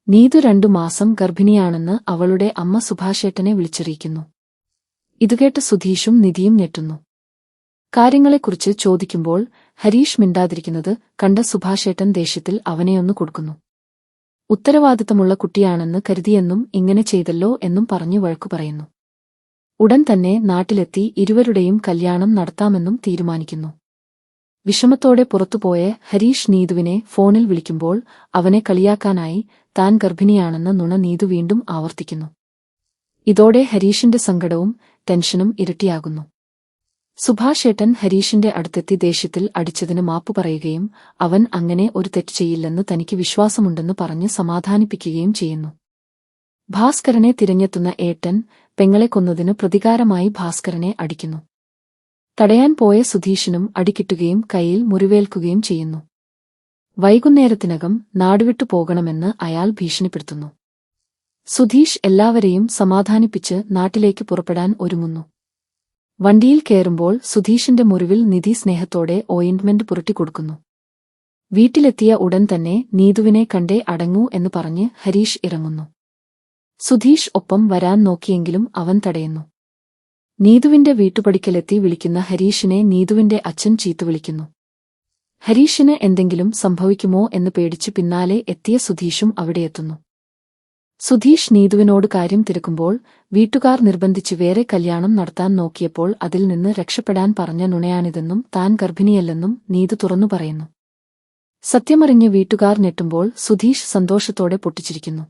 നീതു 2 മാസം ഗർഭിണിയാണെന്ന് അവളുടെ അമ്മ സുഭാഷേട്ടനെ വിളിച്ചറിയിക്കുന്നു. ഇതുകേട്ട് സുധീഷും നിധിയും ഞെട്ടുന്നു. കാര്യങ്ങളെക്കുറിച്ച് ചോദിക്കുമ്പോൾ ഹരീഷ് മിണ്ടാതിരിക്കുന്നത് കണ്ട സുഭാഷേട്ടൻ ദേഷ്യത്തിൽ അവനെയൊന്നു കൊടുക്കുന്നു. ഉത്തരവാദിത്തമുള്ള കുട്ടിയാണെന്ന് കരുതിയെന്നും ഇങ്ങനെ ചെയ്തല്ലോ എന്നും പറഞ്ഞു വഴക്കു പറയുന്നു. ഉടൻ തന്നെ നാട്ടിലെത്തി ഇരുവരുടെയും കല്യാണം നടത്താമെന്നും തീരുമാനിക്കുന്നു. വിഷമത്തോടെ പുറത്തുപോയ ഹരീഷ് നീതുവിനെ ഫോണിൽ വിളിക്കുമ്പോൾ അവനെ കളിയാക്കാനായി താൻ ഗർഭിണിയാണെന്ന നുണ നീതു വീണ്ടും ആവർത്തിക്കുന്നു. ഇതോടെ ഹരീഷിന്റെ സങ്കടവും ടെൻഷനും ഇരട്ടിയാകുന്നു. സുഭാഷേട്ടൻ ഹരീഷിന്റെ അടുത്തെത്തി ദേഷ്യത്തിൽ അടിച്ചതിന് മാപ്പു പറയുകയും അവൻ അങ്ങനെ ഒരു തെറ്റ് ചെയ്യില്ലെന്ന് തനിക്ക് വിശ്വാസമുണ്ടെന്ന് പറഞ്ഞ് സമാധാനിപ്പിക്കുകയും ചെയ്യുന്നു. ഭാസ്കരനെ തിരഞ്ഞെത്തുന്ന ഏട്ടൻ പെങ്ങളെ കൊന്നതിന് പ്രതികാരമായി ഭാസ്കരനെ അടിക്കുന്നു. തടയാൻ പോയ സുധീഷിനും അടികിട്ടുകയും കൈയിൽ മുറിവേൽക്കുകയും ചെയ്യുന്നു. വൈകുന്നേരത്തിനകം നാടുവിട്ടു പോകണമെന്ന് അയാൾ ഭീഷണിപ്പെടുത്തുന്നു. സുധീഷ് എല്ലാവരെയും സമാധാനിപ്പിച്ച് നാട്ടിലേക്ക് പുറപ്പെടാൻ ഒരുങ്ങുന്നു. വണ്ടിയിൽ കയറുമ്പോൾ സുധീഷിന്റെ മുറിവിൽ നിധി സ്നേഹത്തോടെ ഓയിന്റ്മെന്റ് പുരട്ടിക്കൊടുക്കുന്നു. വീട്ടിലെത്തിയ ഉടൻ തന്നെ നീതുവിനെ കണ്ടേ അടങ്ങൂ എന്ന് പറഞ്ഞ് ഹരീഷ് ഇറങ്ങുന്നു. സുധീഷ് ഒപ്പം വരാൻ നോക്കിയെങ്കിലും അവൻ തടയുന്നു. നീതുവിന്റെ വീട്ടുപടിക്കലെത്തി വിളിക്കുന്ന ഹരീഷിനെ നീതുവിന്റെ അച്ഛൻ ചീത്ത വിളിക്കുന്നു. ഹരീഷിന് എന്തെങ്കിലും സംഭവിക്കുമോ എന്ന് പേടിച്ച് പിന്നാലെ എത്തിയ സുധീഷും അവിടെയെത്തുന്നു. സുധീഷ് നീതുവിനോട് കാര്യം തിരക്കുമ്പോൾ വീട്ടുകാർ നിർബന്ധിച്ച് വേറെ കല്യാണം നടത്താൻ നോക്കിയപ്പോൾ അതിൽ നിന്ന് രക്ഷപ്പെടാൻ പറഞ്ഞ നുണയാണിതെന്നും താൻ ഗർഭിണിയല്ലെന്നും നീതു തുറന്നു പറയുന്നു. സത്യമറിഞ്ഞ് വീട്ടുകാർ ഞെട്ടുമ്പോൾ സുധീഷ് സന്തോഷത്തോടെ പൊട്ടിച്ചിരിക്കുന്നു.